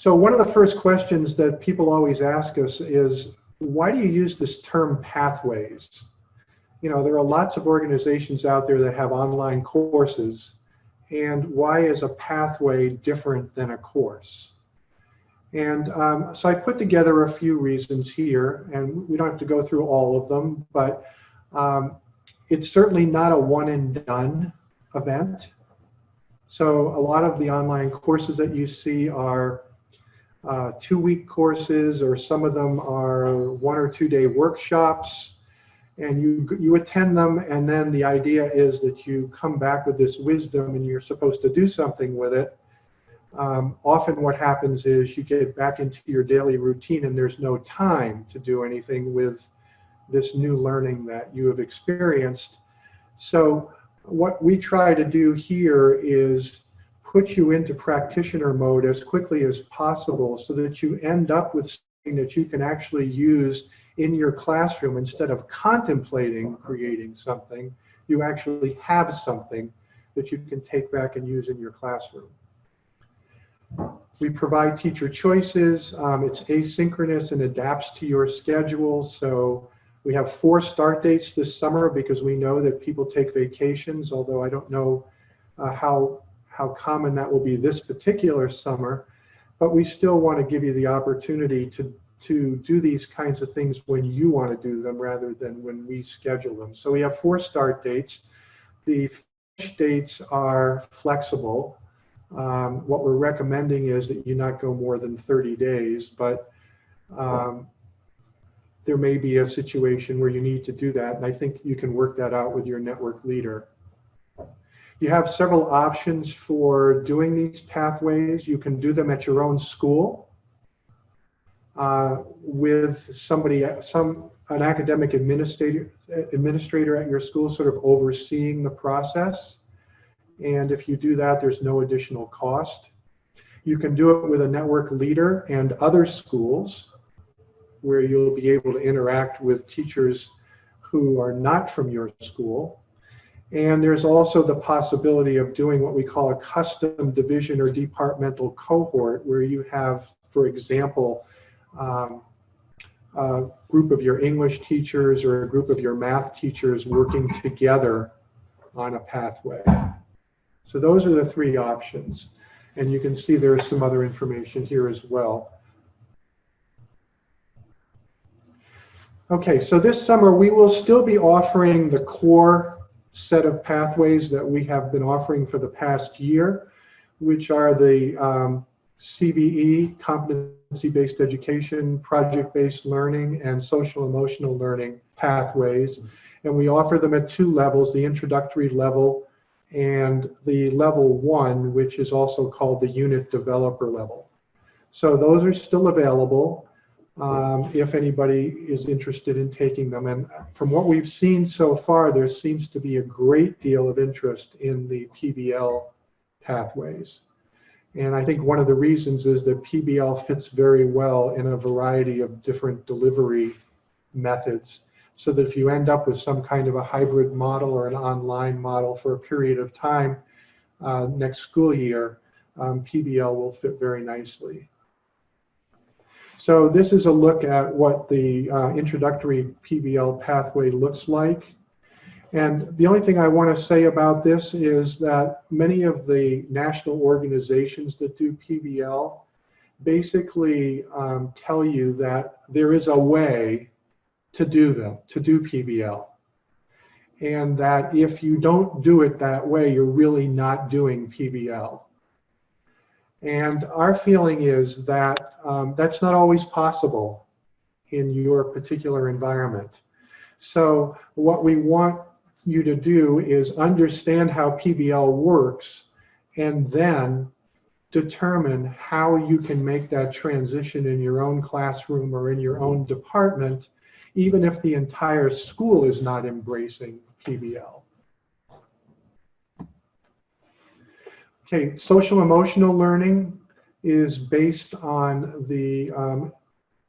So one of the first questions that people always ask us is, why do you use this term pathways? You know, there are lots of organizations out there that have online courses, and why is a pathway different than a course? And so I put together a few reasons here, and we don't have to go through all of them, but it's certainly not a one and done event. So a lot of the online courses that you see are 2-week courses, or some of them are 1 or 2 day workshops, and you attend them, and then the idea is that you come back with this wisdom and you're supposed to do something with it. Often what happens is you get back into your daily routine and there's no time to do anything with this new learning that you have experienced. So what we try to do here is put you into practitioner mode as quickly as possible so that you end up with something that you can actually use in your classroom. Instead of contemplating creating something, you actually have something that you can take back and use in your classroom. We provide teacher choices. It's asynchronous and adapts to your schedule. So we have 4 start dates this summer because we know that people take vacations, although I don't know how common that will be this particular summer. But we still want to give you the opportunity to do these kinds of things when you want to do them rather than when we schedule them. So we have 4 start dates. The finish dates are flexible. What we're recommending is that you not go more than 30 days, but there may be a situation where you need to do that, and I think you can work that out with your network leader. You have several options for doing these pathways. You can do them at your own school with somebody, an academic administrator at your school sort of overseeing the process. And if you do that, there's no additional cost. You can do it with a network leader and other schools where you'll be able to interact with teachers who are not from your school. And there's also the possibility of doing what we call a custom division or departmental cohort, where you have, for example, a group of your English teachers or a group of your math teachers working together on a pathway. So those are the 3 options. And you can see there's some other information here as well. Okay, so this summer we will still be offering the core set of pathways that we have been offering for the past year, which are the CBE, competency-based education, project-based learning, and social-emotional learning pathways. And we offer them at 2 levels, the introductory level and the level 1, which is also called the unit developer level. So those are still available if anybody is interested in taking them. And from what we've seen so far, there seems to be a great deal of interest in the PBL pathways. And I think one of the reasons is that PBL fits very well in a variety of different delivery methods, so that if you end up with some kind of a hybrid model or an online model for a period of time next school year, PBL will fit very nicely. So this is a look at what the introductory PBL pathway looks like. And the only thing I want to say about this is that many of the national organizations that do PBL basically tell you that there is a way to do PBL. And that if you don't do it that way, you're really not doing PBL. And our feeling is that that's not always possible in your particular environment. So what we want you to do is understand how PBL works and then determine how you can make that transition in your own classroom or in your own department, even if the entire school is not embracing PBL. Okay, social emotional learning is based on the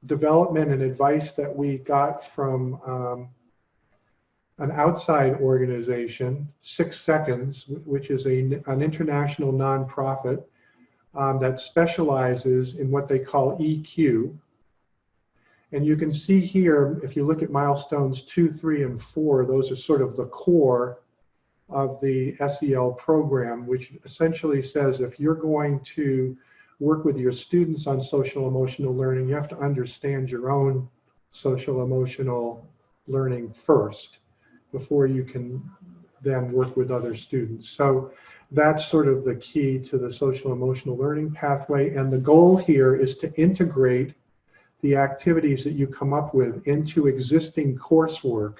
development and advice that we got from an outside organization, 6 Seconds, which is an international nonprofit, that specializes in what they call EQ. And you can see here, if you look at milestones 2, 3, and 4, those are sort of the core of the SEL program, which essentially says if you're going to work with your students on social emotional learning, you have to understand your own social emotional learning first before you can then work with other students. So that's sort of the key to the social emotional learning pathway. And the goal here is to integrate the activities that you come up with into existing coursework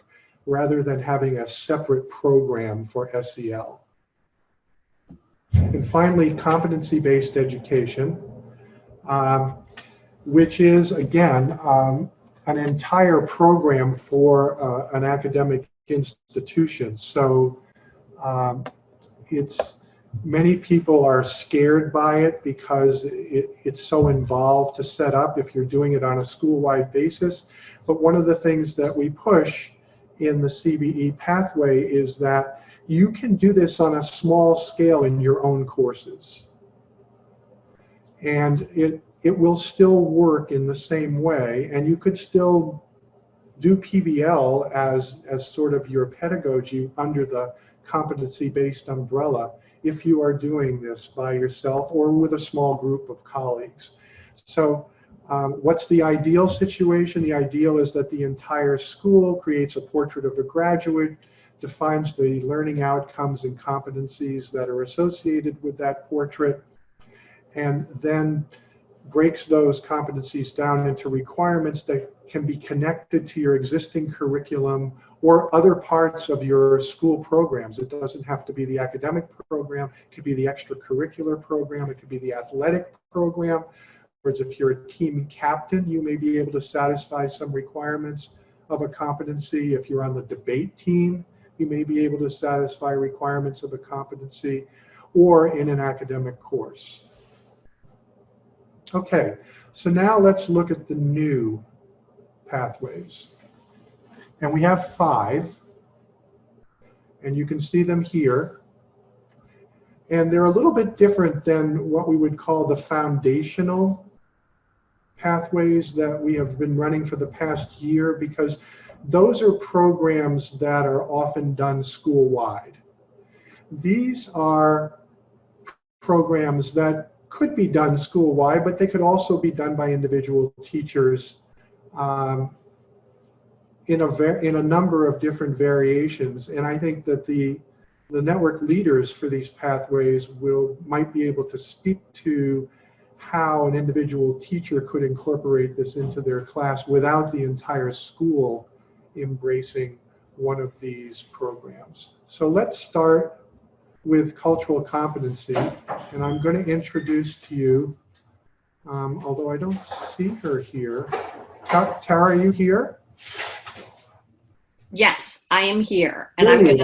rather than having a separate program for SEL. And finally, competency-based education, which is, again, an entire program for an academic institution. So many people are scared by it because it's so involved to set up if you're doing it on a school-wide basis. But one of the things that we push in the CBE pathway is that you can do this on a small scale in your own courses. And it will still work in the same way, and you could still do PBL as sort of your pedagogy under the competency-based umbrella if you are doing this by yourself or with a small group of colleagues. So what's the ideal situation? The ideal is that the entire school creates a portrait of a graduate, defines the learning outcomes and competencies that are associated with that portrait, and then breaks those competencies down into requirements that can be connected to your existing curriculum or other parts of your school programs. It doesn't have to be the academic program. It could be the extracurricular program. It could be the athletic program. Whereas if you're a team captain, you may be able to satisfy some requirements of a competency. If you're on the debate team, you may be able to satisfy requirements of a competency, or in an academic course. Okay, so now let's look at the new pathways. And we have 5, and you can see them here. And they're a little bit different than what we would call the foundational pathways that we have been running for the past year, because those are programs that are often done school-wide. These are programs that could be done school-wide, but they could also be done by individual teachers in a number of different variations. And I think that the network leaders for these pathways might be able to speak to how an individual teacher could incorporate this into their class without the entire school embracing one of these programs. So let's start with cultural competency, and I'm going to introduce to you, although I don't see her here. Tara, are you here? Yes, I am here, and I'm going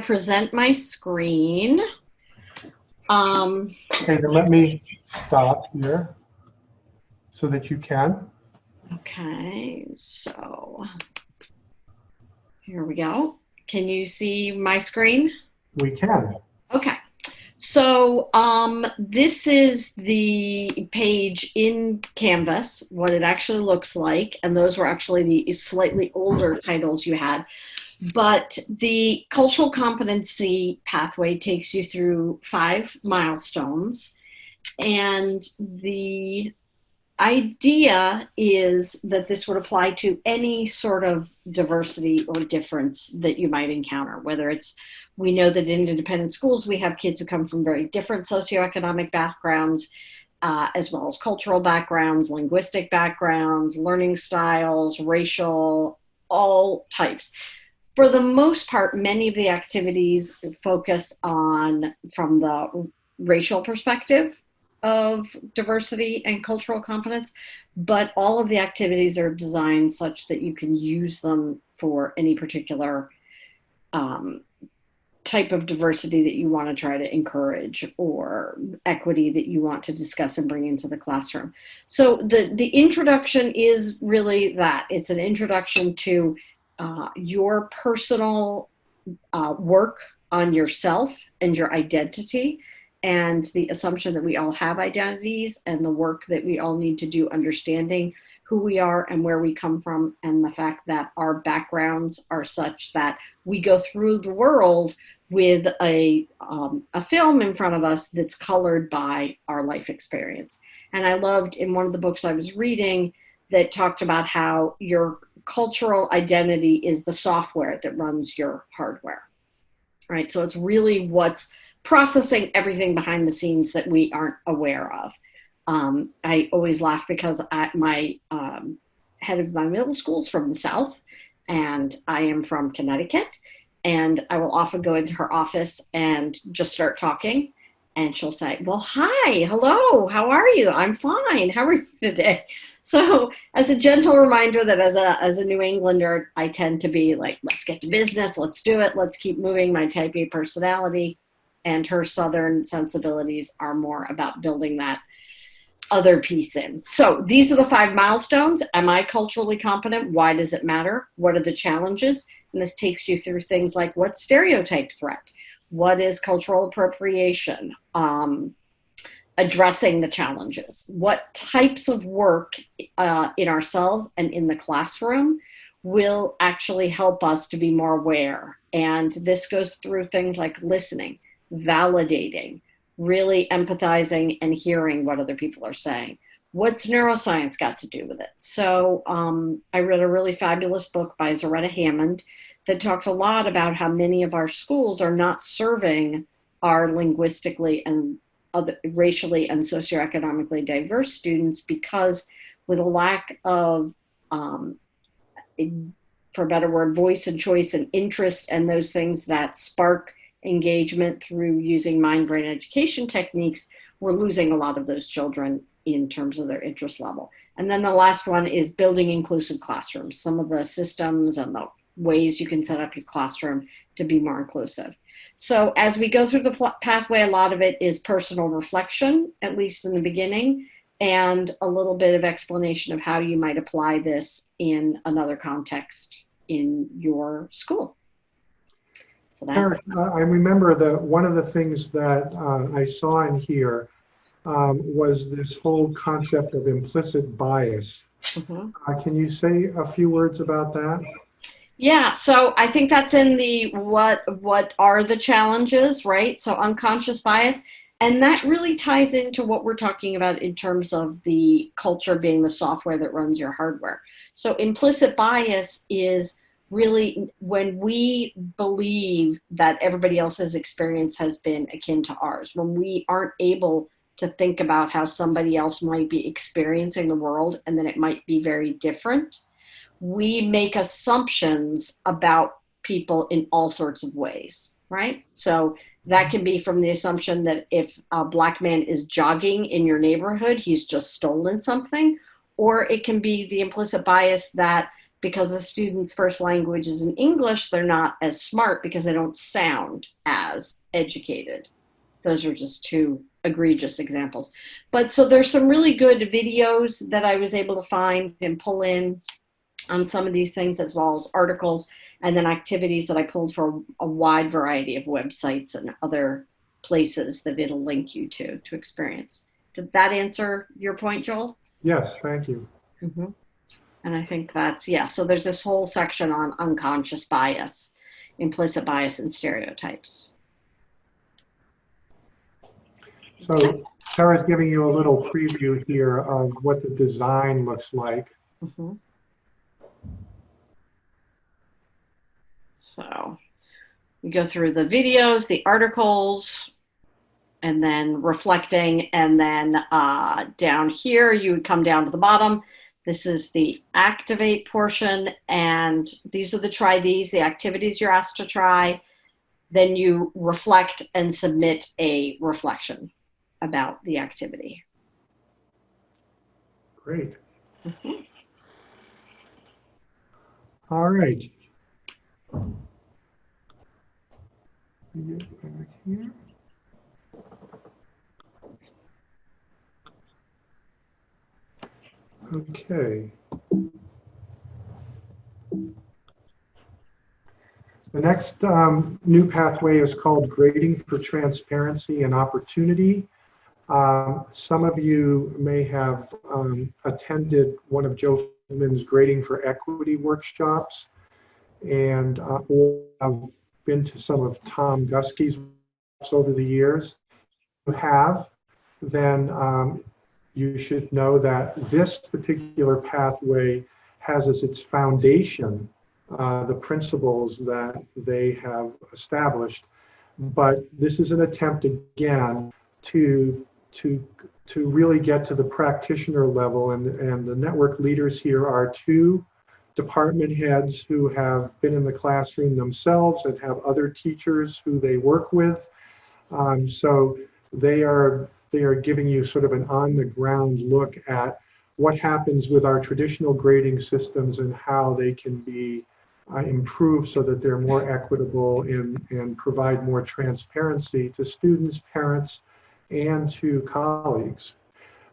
to present my screen. Okay, then let me stop here so that you can. Okay, so here we go. Can you see my screen? We can. Okay. So this is the page in Canvas, what it actually looks like, and those were actually the slightly older titles you had. But the cultural competency pathway takes you through 5 milestones, and the idea is that this would apply to any sort of diversity or difference that you might encounter, whether it's, we know that in independent schools, we have kids who come from very different socioeconomic backgrounds, as well as cultural backgrounds, linguistic backgrounds, learning styles, racial, all types. For the most part, many of the activities focus on, from the racial perspective of diversity and cultural competence, but all of the activities are designed such that you can use them for any particular type of diversity that you want to try to encourage, or equity that you want to discuss and bring into the classroom. So the introduction is really that. It's an introduction to your personal work on yourself and your identity, and the assumption that we all have identities, and the work that we all need to do understanding who we are and where we come from, and the fact that our backgrounds are such that we go through the world with a film in front of us that's colored by our life experience. And I loved in one of the books I was reading that talked about how your cultural identity is the software that runs your hardware, right? So it's really what's processing everything behind the scenes that we aren't aware of. I always laugh because my head of my middle school is from the South, and I am from Connecticut. And I will often go into her office and just start talking. And she'll say, well, hi, hello, how are you? I'm fine. How are you today? So as a gentle reminder that as a New Englander, I tend to be like, let's get to business, let's do it, let's keep moving, my type A personality. And her Southern sensibilities are more about building that other piece in. So these are the 5 milestones. Am I culturally competent? Why does it matter? What are the challenges? And this takes you through things like what stereotype threat? What is cultural appropriation? Addressing the challenges. What types of work in ourselves and in the classroom will actually help us to be more aware? And this goes through things like listening, validating, really empathizing and hearing what other people are saying. What's neuroscience got to do with it? So I read a really fabulous book by Zaretta Hammond that talked a lot about how many of our schools are not serving our linguistically and racially and socioeconomically diverse students because with a lack of, for a better word, voice and choice and interest and those things that spark engagement through using mind-brain education techniques, we're losing a lot of those children in terms of their interest level. And then the last one is building inclusive classrooms, some of the systems and the ways you can set up your classroom to be more inclusive. So as we go through the pathway, a lot of it is personal reflection, at least in the beginning, and a little bit of explanation of how you might apply this in another context in your school. So that's... I remember that one of the things that I saw in here was this whole concept of implicit bias. Can you say a few words about that? Yeah, so I think that's in the what are the challenges, right? So unconscious bias, and that really ties into what we're talking about in terms of the culture being the software that runs your hardware. So implicit bias is really when we believe that everybody else's experience has been akin to ours, when we aren't able to think about how somebody else might be experiencing the world and then it might be very different. We make assumptions about people in all sorts of ways, right? So that can be from the assumption that if a Black man is jogging in your neighborhood, he's just stolen something. Or it can be the implicit bias that because a student's first language is in English, they're not as smart because they don't sound as educated. Those are just 2 egregious examples. But so there's some really good videos that I was able to find and pull in on some of these things, as well as articles, and then activities that I pulled for a wide variety of websites and other places that it'll link you to experience. Did that answer your point, Joel? Yes, thank you. And I think that's, yeah, so there's this whole section on unconscious bias, implicit bias, and stereotypes. So Sarah's giving you a little preview here of what the design looks like. So we go through the videos, the articles, and then reflecting, and then down here you would come down to the bottom. This is the activate portion, and these are the try these, the activities you're asked to try. Then you reflect and submit a reflection about the activity. Great. All right. Get back here. Okay. The next new pathway is called Grading for Transparency and Opportunity. Some of you may have attended one of Joe Friedman's Grading for Equity workshops, and or have been to some of Tom Guskey's workshops over the years. If you have, then you should know that this particular pathway has as its foundation the principles that they have established. But this is an attempt again to really get to the practitioner level, and the network leaders here are two department heads who have been in the classroom themselves and have other teachers who they work with. So they are giving you sort of an on-the-ground look at what happens with our traditional grading systems and how they can be improved so that they're more equitable and provide more transparency to students, parents, and to colleagues.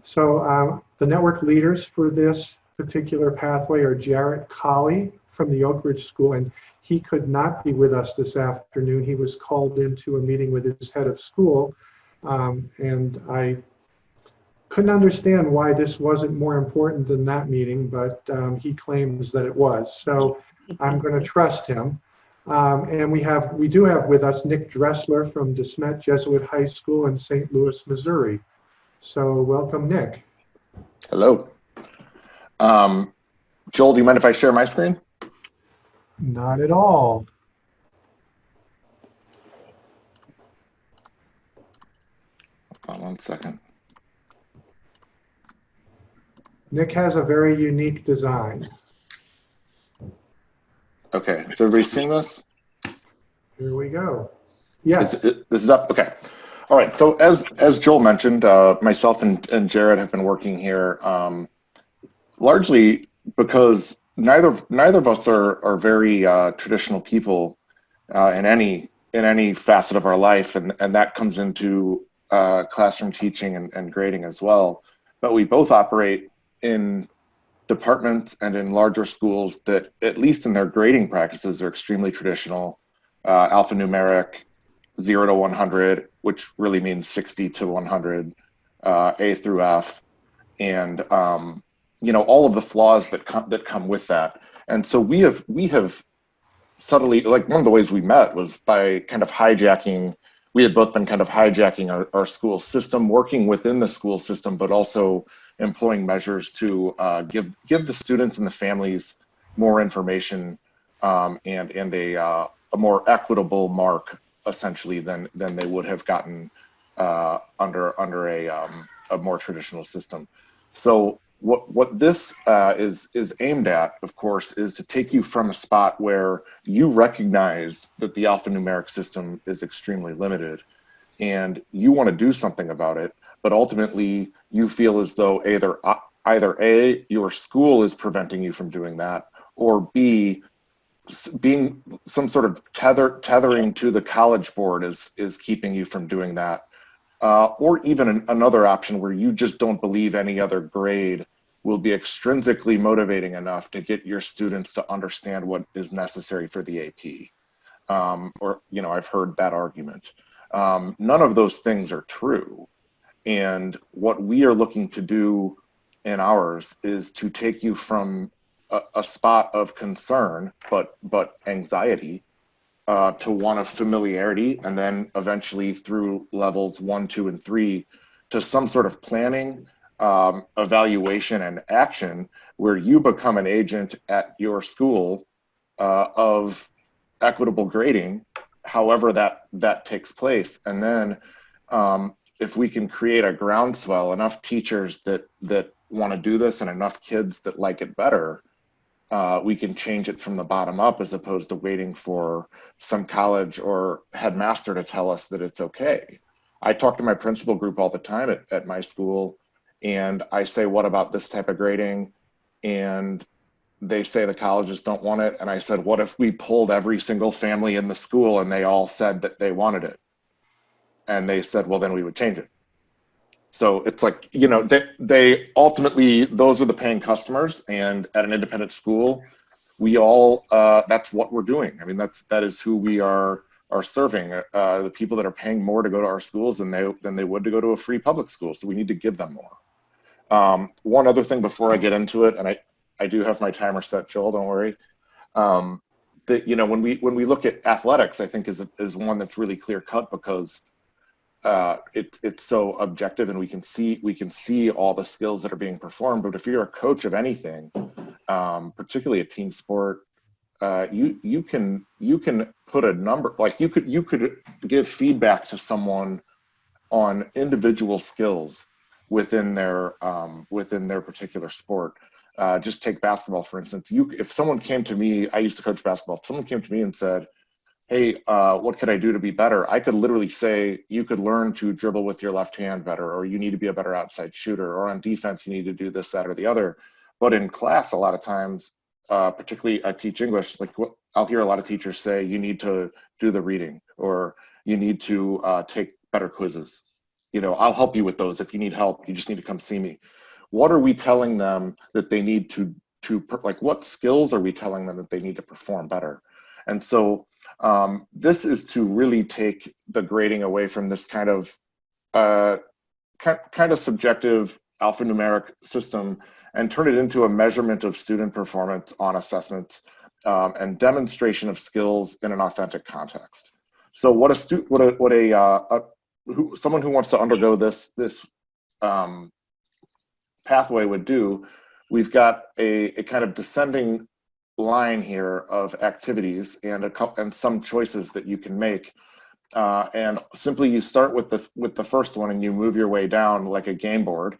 So the network leaders for this particular pathway are Jarrett Colley from the Oak Ridge School, and he could not be with us this afternoon. He was called into a meeting with his head of school, and I couldn't understand why this wasn't more important than that meeting, but he claims that it was. So I'm going to trust him. And we do have with us Nick Dressler from DeSmet Jesuit High School in St. Louis, Missouri. So welcome, Nick. Hello. Joel, do you mind if I share my screen? Not at all. Hold on 1 second. Nick has a very unique design. Okay, is everybody seeing this? Here we go. Yes. This is up? Okay. All right, so as Joel mentioned, myself and Jared have been working here largely because neither of us are very traditional people in any facet of our life, and that comes into classroom teaching and grading as well. But we both operate in departments and in larger schools that, at least in their grading practices, are extremely traditional, alphanumeric, 0 to 100, which really means 60 to 100, A through F, and all of the flaws that come with that. And so we have subtly, like, one of the ways we met was by kind of hijacking. We had both been kind of hijacking our school system, working within the school system, but also employing measures to give the students and the families more information and a more equitable mark, essentially, than they would have gotten under a more traditional system. So what this is aimed at, of course, is to take you from a spot where you recognize that the alphanumeric system is extremely limited and you want to do something about it, but ultimately you feel as though either A, your school is preventing you from doing that, or B, being some sort of tethering to the College Board is keeping you from doing that. Or even another option where you just don't believe any other grade will be extrinsically motivating enough to get your students to understand what is necessary for the AP. I've heard that argument. None of those things are true. And what we are looking to do in ours is to take you from a spot of concern, but anxiety, to one of familiarity, and then eventually through levels 1, 2, and 3 to some sort of planning, evaluation, and action where you become an agent at your school of equitable grading, however that takes place. And then if we can create a groundswell, enough teachers that want to do this and enough kids that like it better, we can change it from the bottom up, as opposed to waiting for some college or headmaster to tell us that it's okay. I talk to my principal group all the time at my school, and I say, what about this type of grading? And they say the colleges don't want it. And I said, what if we pulled every single family in the school and they all said that they wanted it? And they said, well, then we would change it. So it's like, they ultimately, those are the paying customers. And at an independent school, we all, that's what we're doing. I mean, that is who we are serving, the people that are paying more to go to our schools than they would to go to a free public school. So we need to give them more. One other thing before I get into it, and I do have my timer set, Joel, don't worry. That, you know, when we look at athletics, I think is one that's really clear cut, because it's so objective, and we can see all the skills that are being performed. But if you're a coach of anything, particularly a team sport, you can put a number, like you could give feedback to someone on individual skills within their particular sport. Just take basketball, for instance. If someone came to me, I used to coach basketball. If someone came to me and said, hey, what could I do to be better? I could literally say, you could learn to dribble with your left hand better, or you need to be a better outside shooter, or on defense, you need to do this, that, or the other. But in class, a lot of times, particularly I teach English, like I'll hear a lot of teachers say, you need to do the reading, or you need to take better quizzes. You know, I'll help you with those. If you need help, you just need to come see me. What are we telling them that they need to like, what skills are we telling them that they need to perform better? And so this is to really take the grading away from this kind of subjective alphanumeric system and turn it into a measurement of student performance on assessments and demonstration of skills in an authentic context. So someone who wants to undergo this pathway would do, we've got a kind of descending line here of activities and some choices that you can make, and simply you start with the first one and you move your way down like a game board.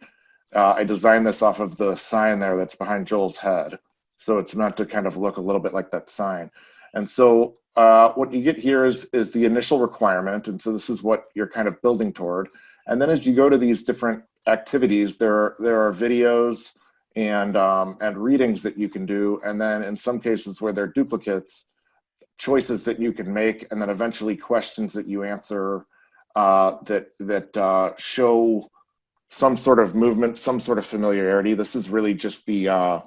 I designed this off of the sign there that's behind Joel's head, so it's meant to kind of look a little bit like that sign. And so what you get here is the initial requirement, and so this is what you're kind of building toward. And then as you go to these different activities, there are videos and readings that you can do, and then in some cases where they're duplicates, choices that you can make, and then eventually questions that you answer that show some sort of movement, some sort of familiarity. This is really just the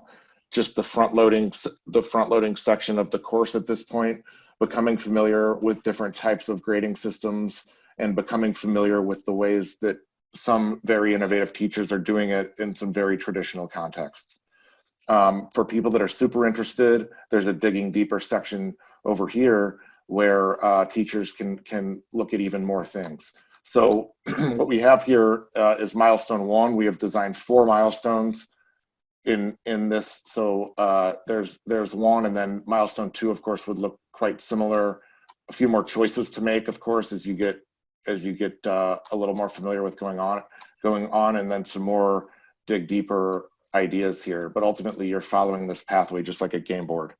front loading section of the course at this point, becoming familiar with different types of grading systems and becoming familiar with the ways that some very innovative teachers are doing it in some very traditional contexts. For people that are super interested, there's a digging deeper section over here where teachers can look at even more things. So what we have here is milestone 1. We have designed 4 milestones in this. So there's 1, and then milestone 2, of course, would look quite similar. A few more choices to make, of course, as you get a little more familiar with going on, and then some more dig deeper ideas here. But ultimately, you're following this pathway just like a game board.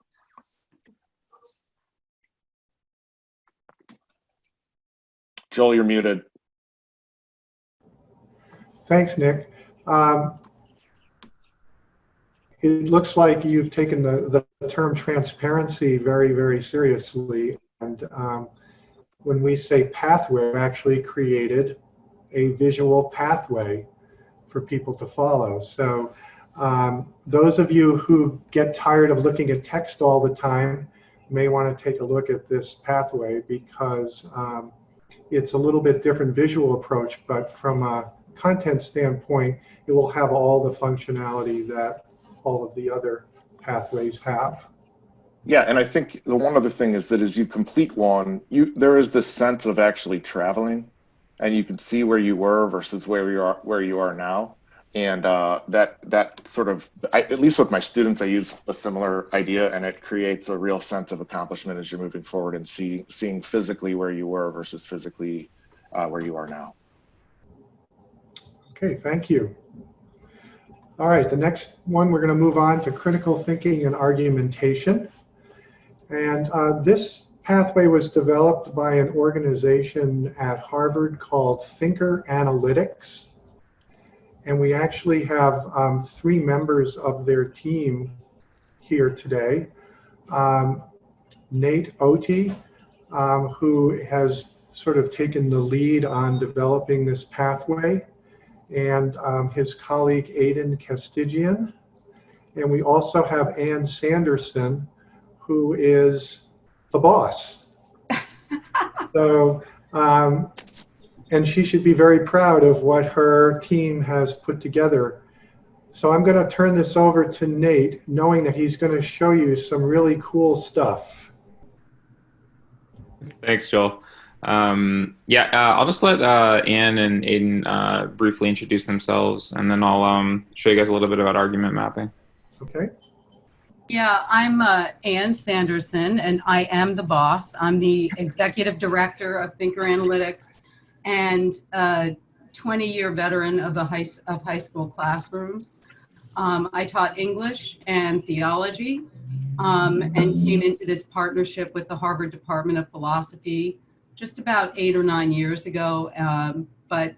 Joel, you're muted. Thanks, Nick. It looks like you've taken the term transparency very, very seriously. And when we say pathway, we've actually created a visual pathway for people to follow. So those of you who get tired of looking at text all the time may want to take a look at this pathway, because it's a little bit different visual approach, but from a content standpoint, it will have all the functionality that all of the other pathways have. Yeah, and I think the one other thing is that as you complete one, there is this sense of actually traveling, and you can see where you were versus where you are now. And that sort of, at least with my students, I use a similar idea, and it creates a real sense of accomplishment as you're moving forward and seeing physically where you were versus physically where you are now. Okay, thank you. All right, the next one, we're going to move on to critical thinking and argumentation. And this pathway was developed by an organization at Harvard called Thinker Analytics. And we actually have 3 members of their team here today. Nate Oti, who has sort of taken the lead on developing this pathway, and his colleague Aidan Castigian. And we also have Ann Sanderson, who is the boss. So, and she should be very proud of what her team has put together. So I'm going to turn this over to Nate, knowing that he's going to show you some really cool stuff. Thanks, Joel. I'll just let Anne and Aiden briefly introduce themselves, and then I'll show you guys a little bit about argument mapping. Okay. Yeah, I'm Ann Sanderson, and I am the boss. I'm the executive director of Thinker Analytics and a 20-year veteran of high school classrooms. I taught English and theology and came into this partnership with the Harvard Department of Philosophy just about 8 or 9 years ago. But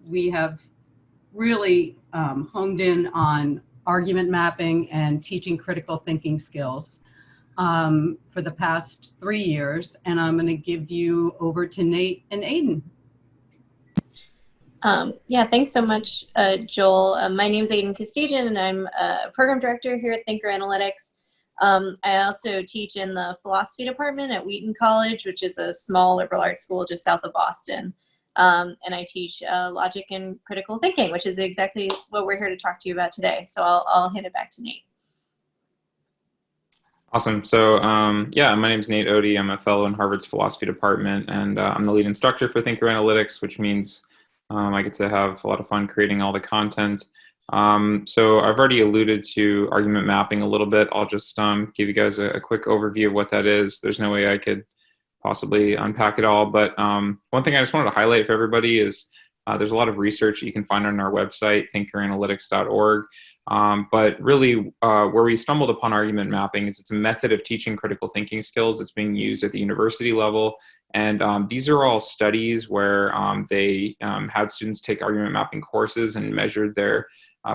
we have really honed in on argument mapping and teaching critical thinking skills for the past 3 years. And I'm going to give you over to Nate and Aiden. Yeah, thanks so much, Joel. My name is Aiden Castigian, and I'm a program director here at Thinker Analytics. I also teach in the philosophy department at Wheaton College, which is a small liberal arts school just south of Boston. And I teach logic and critical thinking, which is exactly what we're here to talk to you about today. So I'll hand it back to Nate. Awesome. So my name is Nate Odie. I'm a fellow in Harvard's philosophy department, and I'm the lead instructor for Thinker Analytics, which means I get to have a lot of fun creating all the content. So I've already alluded to argument mapping a little bit. I'll just give you guys a quick overview of what that is. There's no way I could possibly unpack it all, but one thing I just wanted to highlight for everybody is there's a lot of research you can find on our website, thinkeranalytics.org. But really where we stumbled upon argument mapping is it's a method of teaching critical thinking skills that's being used at the university level. And these are all studies where they had students take argument mapping courses and measured their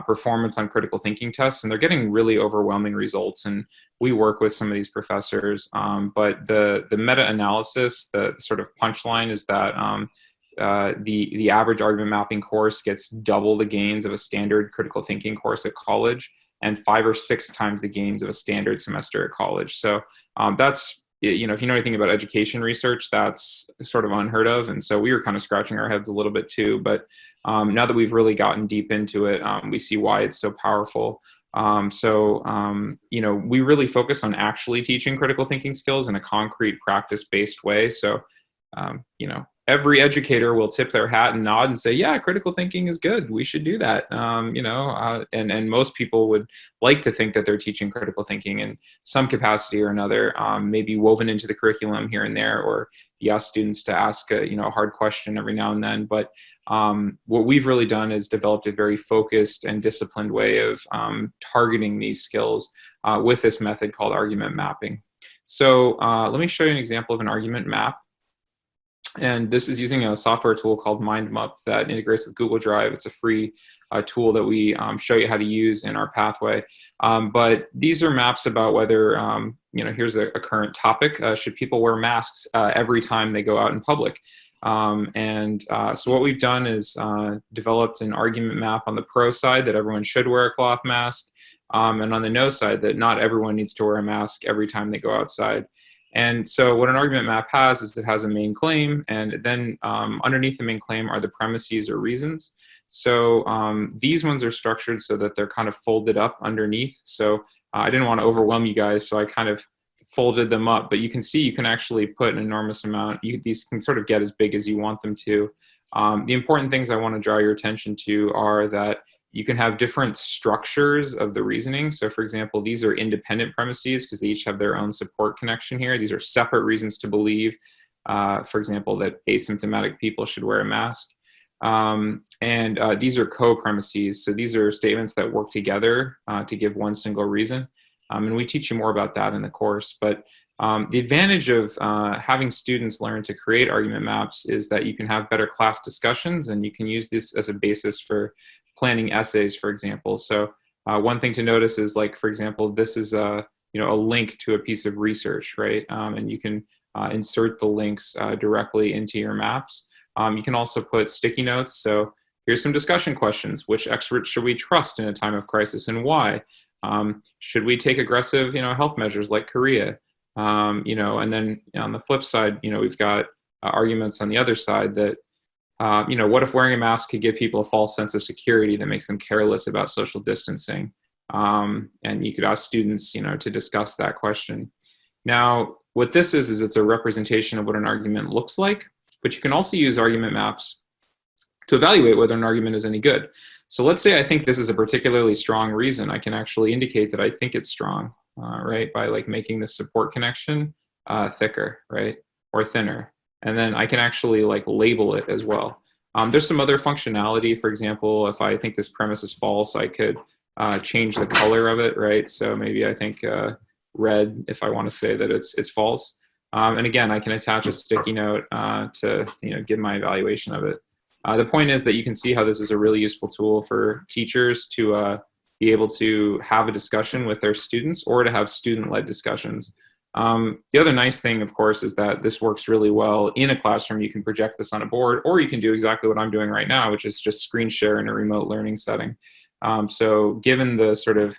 performance on critical thinking tests, and they're getting really overwhelming results. And we work with some of these professors, but the meta-analysis, the sort of punchline is that the average argument mapping course gets double the gains of a standard critical thinking course at college, and 5 or 6 times the gains of a standard semester at college. So that's, if you know anything about education research, that's sort of unheard of. And so we were kind of scratching our heads a little bit too. But now that we've really gotten deep into it, we see why it's so powerful. We really focus on actually teaching critical thinking skills in a concrete practice-based way. So, every educator will tip their hat and nod and say, yeah, critical thinking is good. We should do that. And most people would like to think that they're teaching critical thinking in some capacity or another, maybe woven into the curriculum here and there, or you ask students to ask a hard question every now and then. But what we've really done is developed a very focused and disciplined way of targeting these skills with this method called argument mapping. So let me show you an example of an argument map. And this is using a software tool called MindMup that integrates with Google Drive. It's a free tool that we show you how to use in our pathway. But these are maps about whether, here's a current topic. Should people wear masks every time they go out in public? So what we've done is developed an argument map on the pro side that everyone should wear a cloth mask, and on the no side that not everyone needs to wear a mask every time they go outside. And so what an argument map has is it has a main claim, and then underneath the main claim are the premises or reasons. So these ones are structured so that they're kind of folded up underneath. So I didn't want to overwhelm you guys, so I kind of folded them up. But you can see you can actually put an enormous amount. These can sort of get as big as you want them to. The important things I want to draw your attention to are that you can have different structures of the reasoning. So for example, these are independent premises because they each have their own support connection here. These are separate reasons to believe, for example, that asymptomatic people should wear a mask. These are co-premises. So these are statements that work together to give one single reason. And we teach you more about that in the course. But the advantage of having students learn to create argument maps is that you can have better class discussions, and you can use this as a basis for planning essays, for example. So one thing to notice is, like, for example, this is a link to a piece of research, right? And you can insert the links directly into your maps. You can also put sticky notes. So here's some discussion questions. Which experts should we trust in a time of crisis, and why? Should we take aggressive, health measures like Korea? You know, and then on the flip side, you know, we've got arguments on the other side that, you know, what if wearing a mask could give people a false sense of security that makes them careless about social distancing? And you could ask students, you know, to discuss that question. Now, what this is it's a representation of what an argument looks like, but you can also use argument maps to evaluate whether an argument is any good. So let's say I think this is a particularly strong reason. I can actually indicate that I think it's strong, right? By like making the support connection thicker, right? Or thinner. And then I can actually like label it as well. There's some other functionality. For example, if I think this premise is false, I could change the color of it, right? So maybe I think red if I want to say that it's false. And again, I can attach a sticky note to, you know, give my evaluation of it. The point is that you can see how this is a really useful tool for teachers to be able to have a discussion with their students or to have student-led discussions. The other nice thing, of course, is that this works really well in a classroom. You can project this on a board, or you can do exactly what I'm doing right now, which is just screen share in a remote learning setting. So given the sort of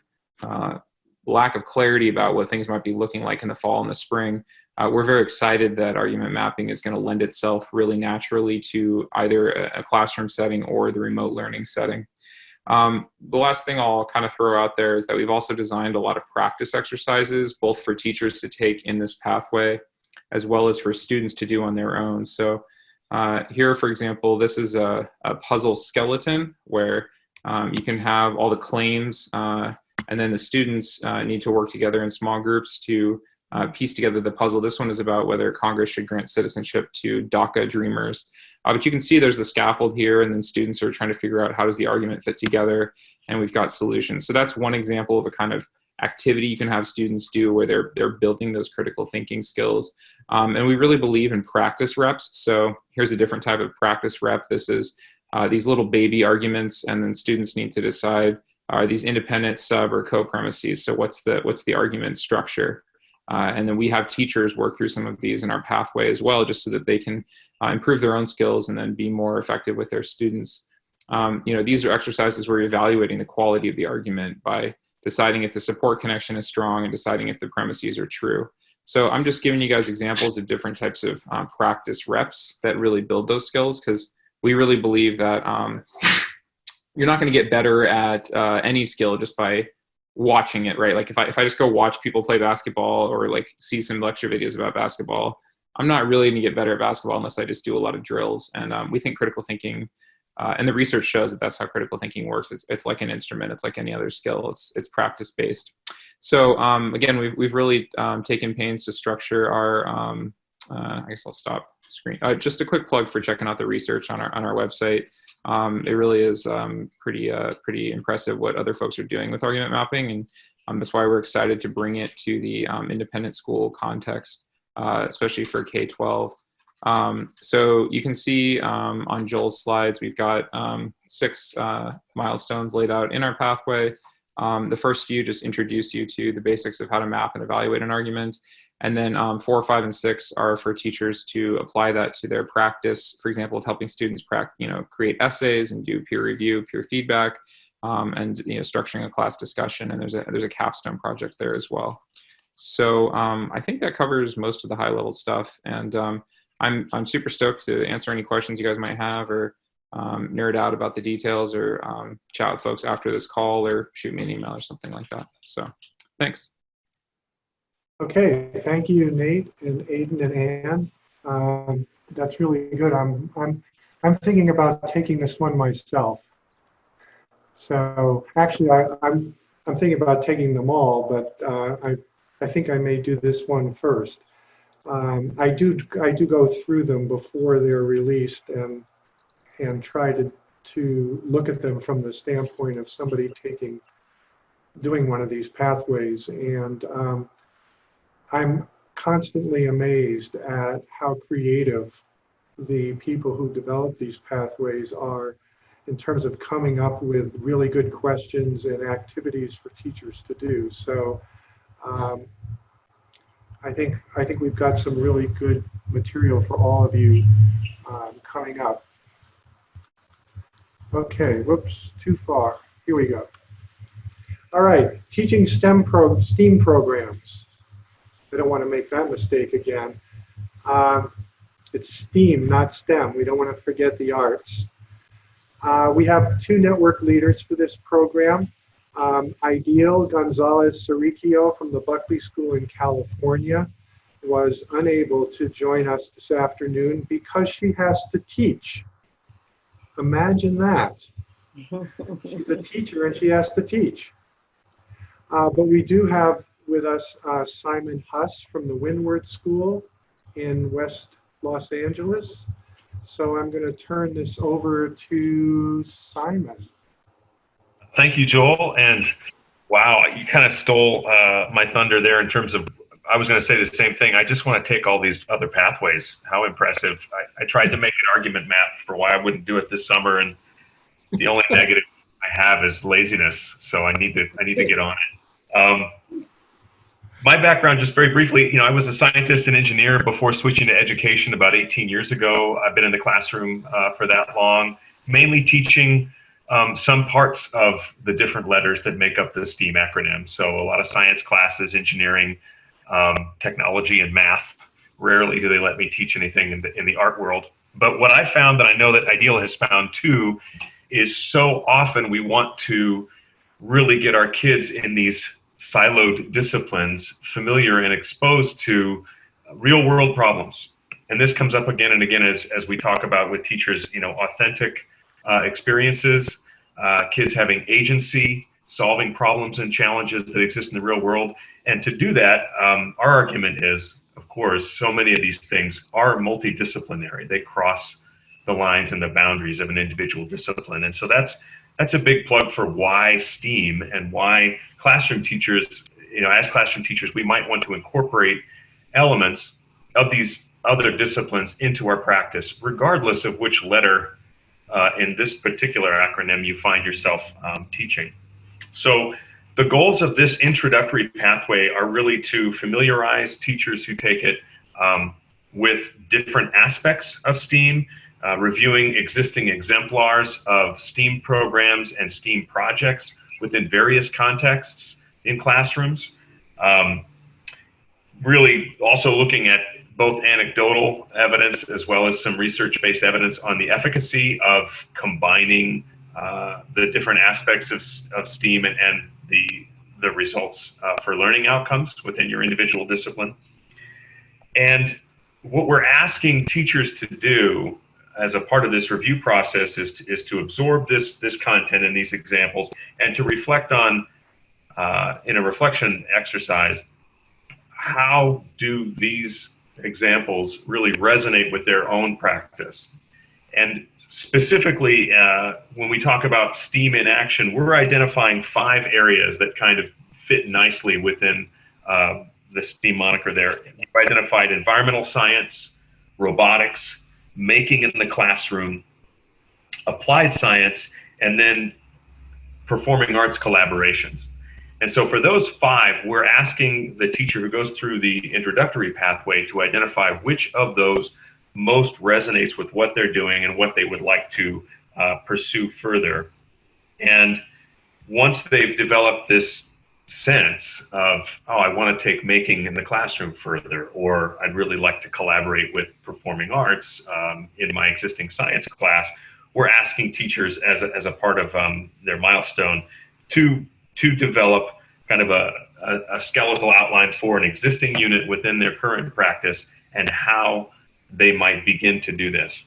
lack of clarity about what things might be looking like in the fall and the spring, we're very excited that argument mapping is going to lend itself really naturally to either a classroom setting or the remote learning setting. The last thing I'll kind of throw out there is that we've also designed a lot of practice exercises, both for teachers to take in this pathway, as well as for students to do on their own. So here, for example, this is a puzzle skeleton where you can have all the claims, and then the students need to work together in small groups to piece together the puzzle. This one is about whether Congress should grant citizenship to DACA dreamers. But you can see there's a scaffold here, and then students are trying to figure out how does the argument fit together, and we've got solutions. So that's one example of a kind of activity you can have students do where they're building those critical thinking skills. And we really believe in practice reps. So here's a different type of practice rep. This is these little baby arguments, and then students need to decide, are these independent, sub, or co-premises? So what's the argument structure? And then we have teachers work through some of these in our pathway as well, just so that they can improve their own skills and then be more effective with their students. You know, these are exercises where you're evaluating the quality of the argument by deciding if the support connection is strong and deciding if the premises are true. So I'm just giving you guys examples of different types of practice reps that really build those skills, because we really believe that you're not going to get better at any skill just by watching it, right? Like if I just go watch people play basketball or like see some lecture videos about basketball, I'm not really going to get better at basketball unless I just do a lot of drills. And we think critical thinking, and the research shows that that's how critical thinking works. It's like an instrument. It's like any other skill. It's practice based. So again, we've really taken pains to structure our. I guess I'll stop screen. Just a quick plug for checking out the research on our website. It really is pretty impressive what other folks are doing with argument mapping, and that's why we're excited to bring it to the independent school context, especially for K-12. So you can see on Joel's slides, we've got 6 milestones laid out in our pathway. The first few just introduce you to the basics of how to map and evaluate an argument. And then 4, 5, and 6 are for teachers to apply that to their practice. For example, with helping students create essays and do peer review, peer feedback, and structuring a class discussion. And there's a capstone project there as well. So I think that covers most of the high level stuff. And I'm super stoked to answer any questions you guys might have, or nerd out about the details, or chat with folks after this call, or shoot me an email or something like that. So thanks. Okay, thank you, Nate and Aiden and Ann. That's really good. I'm thinking about taking this one myself. So actually, I'm thinking about taking them all, but I think I may do this one first. I do go through them before they're released and try to look at them from the standpoint of somebody doing one of these pathways. And I'm constantly amazed at how creative the people who develop these pathways are in terms of coming up with really good questions and activities for teachers to do. So I think we've got some really good material for all of you coming up. Okay, whoops, too far. Here we go. All right, teaching STEAM programs. I don't want to make that mistake again. It's STEAM, not STEM. We don't want to forget the arts. We have 2 network leaders for this program. Ideal Gonzalez Saricchio from the Buckley School in California was unable to join us this afternoon because she has to teach. Imagine that. She's a teacher and she has to teach. But we do have with us Simon Huss from the Windward School in West Los Angeles. So I'm going to turn this over to Simon. Thank you, Joel. And wow, you kind of stole my thunder there in terms of, I was going to say the same thing. I just want to take all these other pathways. How impressive. I tried to make an argument map for why I wouldn't do it this summer, and the only negative I have is laziness. So I need to get on it. My background, just very briefly, I was a scientist and engineer before switching to education about 18 years ago. I've been in the classroom for that long, mainly teaching some parts of the different letters that make up the STEAM acronym. So a lot of science classes, engineering, technology, and math. Rarely do they let me teach anything in the art world. But what I found, that I know that Ideal has found too, is so often we want to really get our kids in these siloed disciplines familiar and exposed to real world problems. And this comes up again and again as we talk about with teachers, authentic experiences, kids having agency, solving problems and challenges that exist in the real world. And to do that, our argument is, of course, so many of these things are multidisciplinary. They cross the lines and the boundaries of an individual discipline. And so that's a big plug for why STEAM and why classroom teachers, as classroom teachers, we might want to incorporate elements of these other disciplines into our practice, regardless of which letter in this particular acronym you find yourself teaching. So the goals of this introductory pathway are really to familiarize teachers who take it with different aspects of STEAM, reviewing existing exemplars of STEAM programs and STEAM projects within various contexts in classrooms. Really also looking at both anecdotal evidence as well as some research-based evidence on the efficacy of combining the different aspects of STEAM and the results for learning outcomes within your individual discipline. And what we're asking teachers to do as a part of this review process is to absorb this content and these examples, and to reflect on, in a reflection exercise, how do these examples really resonate with their own practice. And specifically, when we talk about STEAM in action, we're identifying 5 areas that kind of fit nicely within the STEAM moniker there. We've identified environmental science, robotics, making in the classroom, applied science, and then performing arts collaborations. And so for those 5, we're asking the teacher who goes through the introductory pathway to identify which of those most resonates with what they're doing and what they would like to pursue further. And once they've developed this sense of, oh, I want to take making in the classroom further, or I'd really like to collaborate with performing arts in my existing science class, we're asking teachers as a part of their milestone to develop kind of a skeletal outline for an existing unit within their current practice and how they might begin to do this,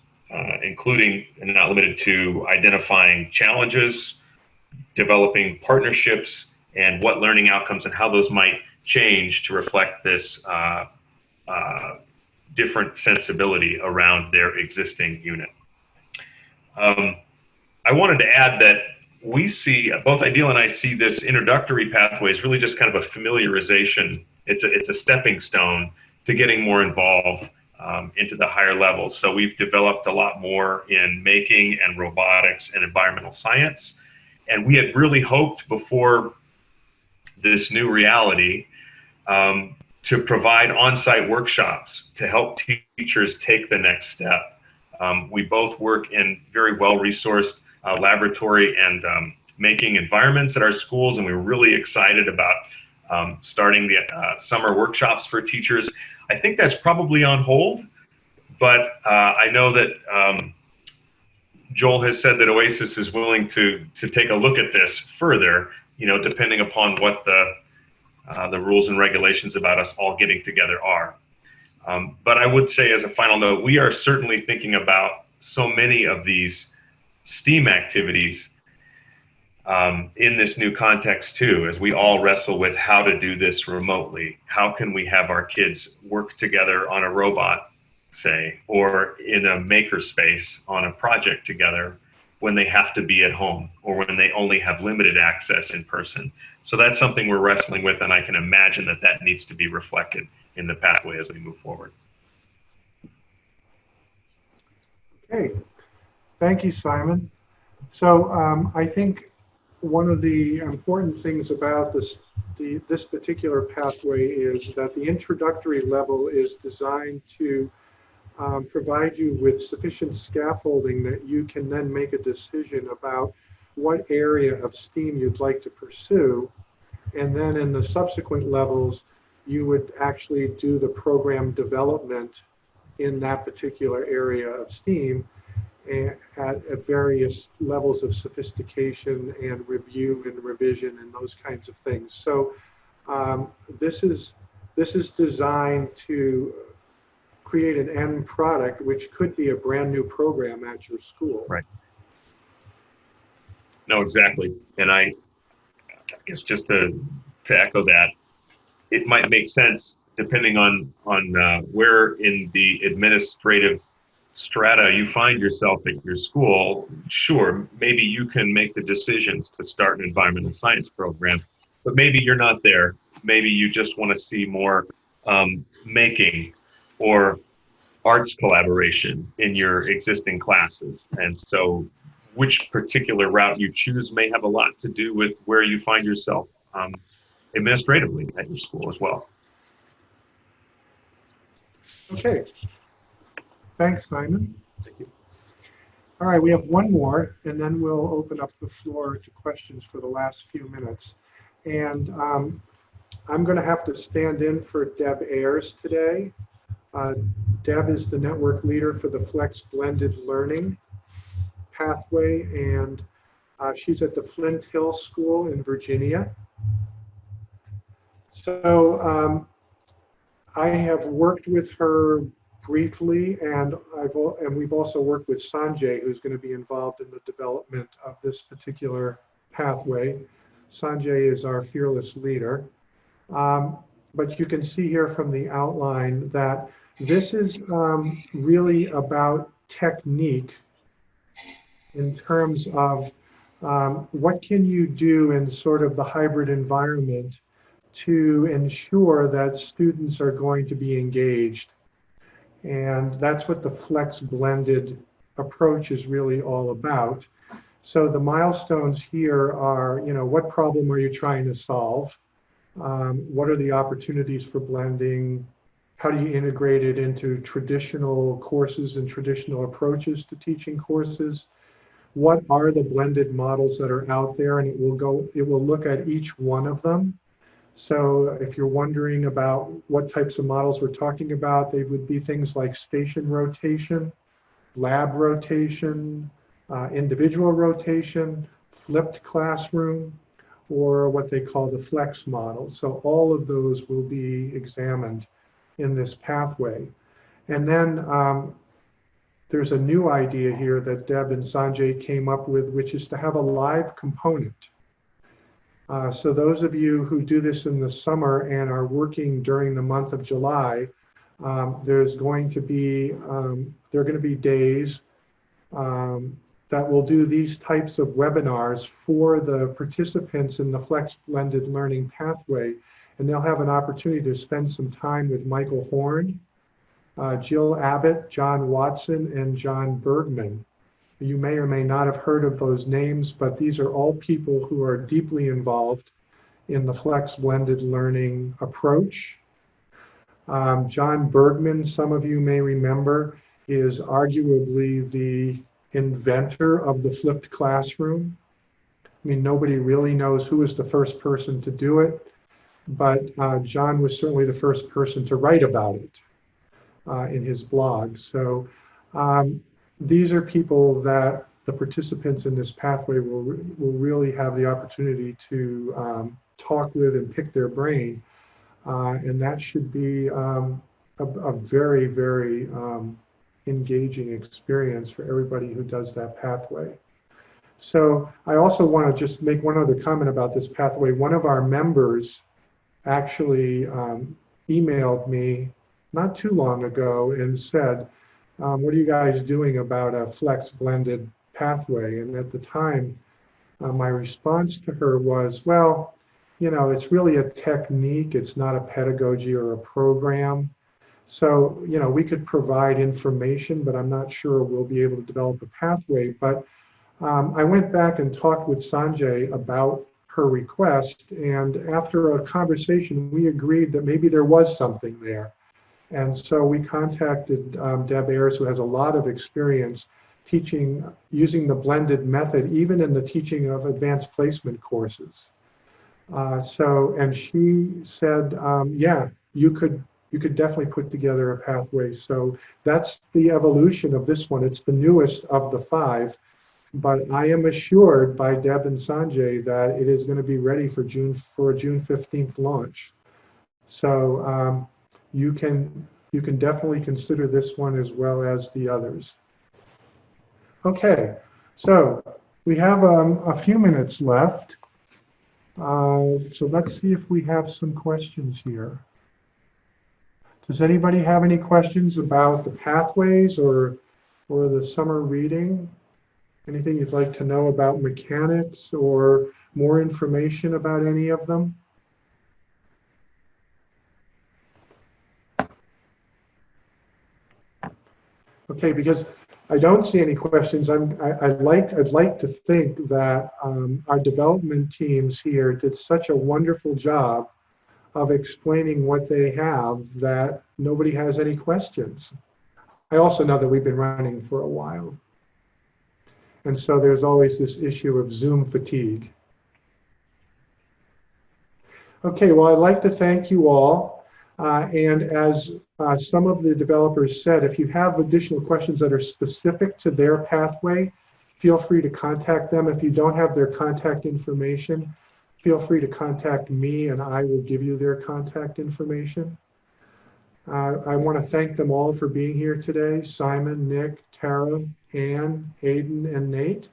including and not limited to identifying challenges, developing partnerships, and what learning outcomes and how those might change to reflect this different sensibility around their existing unit. I wanted to add that we see, both Ideal and I see this introductory pathway as really just kind of a familiarization. It's a stepping stone to getting more involved into the higher levels. So we've developed a lot more in making and robotics and environmental science. And we had really hoped before this new reality to provide on-site workshops to help teachers take the next step. We both work in very well-resourced laboratory and making environments at our schools, and we were really excited about starting the summer workshops for teachers. I think that's probably on hold, but I know that Joel has said that OESIS is willing to take a look at this further, you know, depending upon what the rules and regulations about us all getting together are. But I would say, as a final note, we are certainly thinking about so many of these STEAM activities in this new context too, as we all wrestle with how to do this remotely. How can we have our kids work together on a robot, say, or in a makerspace on a project together when they have to be at home or when they only have limited access in person? So that's something we're wrestling with, and I can imagine that that needs to be reflected in the pathway as we move forward. Okay, thank you, Simon. So I think one of the important things about this particular pathway is that the introductory level is designed to provide you with sufficient scaffolding that you can then make a decision about what area of STEAM you'd like to pursue. And then in the subsequent levels, you would actually do the program development in that particular area of STEAM at various levels of sophistication and review and revision and those kinds of things. So this is designed to create an end product, which could be a brand new program at your school. Right. No, exactly. And I guess just to echo that, it might make sense depending on where in the administrative strata you find yourself at your school. Sure, maybe you can make the decisions to start an environmental science program, but maybe you're not there. Maybe you just want to see more making or arts collaboration in your existing classes. And so which particular route you choose may have a lot to do with where you find yourself administratively at your school as well. Okay. Thanks, Simon. Thank you. All right, we have one more, and then we'll open up the floor to questions for the last few minutes. And I'm going to have to stand in for Deb Ayers today. Deb is the network leader for the Flex Blended Learning Pathway, and she's at the Flint Hill School in Virginia. So I have worked with her briefly, and we've also worked with Sanjay, who's going to be involved in the development of this particular pathway. Sanjay is our fearless leader. But you can see here from the outline that this is really about technique in terms of what can you do in sort of the hybrid environment to ensure that students are going to be engaged. And that's what the Flex Blended approach is really all about. So the milestones here are, you know, what problem are you trying to solve? What are the opportunities for blending? How do you integrate it into traditional courses and traditional approaches to teaching courses? What are the blended models that are out there? And it will look at each one of them. So if you're wondering about what types of models we're talking about, they would be things like station rotation, lab rotation, individual rotation, flipped classroom, or what they call the flex model. So all of those will be examined in this pathway. And then there's a new idea here that Deb and Sanjay came up with, which is to have a live component. So those of you who do this in the summer and are working during the month of July, there's going to be, there are going to be days that will do these types of webinars for the participants in the Flex Blended Learning Pathway. And they'll have an opportunity to spend some time with Michael Horn, Jill Abbott, John Watson, and John Bergman. You may or may not have heard of those names, but these are all people who are deeply involved in the Flex Blended Learning approach. John Bergman, some of you may remember, is arguably the inventor of the flipped classroom. I mean, nobody really knows who was the first person to do it, but John was certainly the first person to write about it in his blog. So these are people that the participants in this pathway will really have the opportunity to talk with and pick their brain. And that should be a very, very engaging experience for everybody who does that pathway. So I also want to just make one other comment about this pathway. One of our members actually emailed me not too long ago and said, what are you guys doing about a flex blended pathway? And at the time, my response to her was, well, you know, it's really a technique. It's not a pedagogy or a program. So, you know, we could provide information, but I'm not sure we'll be able to develop a pathway. But I went back and talked with Sanjay about her request. And after a conversation, we agreed that maybe there was something there. And so we contacted Deb Ayers, who has a lot of experience teaching, using the blended method, even in the teaching of advanced placement courses. And she said, yeah, you could definitely put together a pathway. So that's the evolution of this one. It's the newest of the 5, but I am assured by Deb and Sanjay that it is going to be ready for a June 15th launch. So you can definitely consider this one as well as the others. Okay, so we have a few minutes left. So let's see if we have some questions here. Does anybody have any questions about the pathways or the summer reading? Anything you'd like to know about mechanics or more information about any of them? Okay, because I don't see any questions. I'd like to think that our development teams here did such a wonderful job of explaining what they have that nobody has any questions. I also know that we've been running for a while. And so there's always this issue of Zoom fatigue. Okay, well, I'd like to thank you all. And as some of the developers said, if you have additional questions that are specific to their pathway, feel free to contact them. If you don't have their contact information, feel free to contact me and I will give you their contact information. I want to thank them all for being here today. Simon, Nick, Tara, Ann, Hayden, and Nate.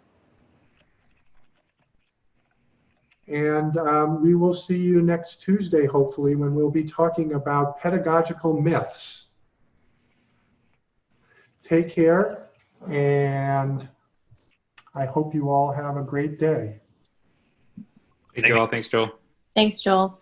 And we will see you next Tuesday, hopefully, when we'll be talking about pedagogical myths. Take care, and I hope you all have a great day. Thank you all. Thanks, Joel. Thanks, Joel.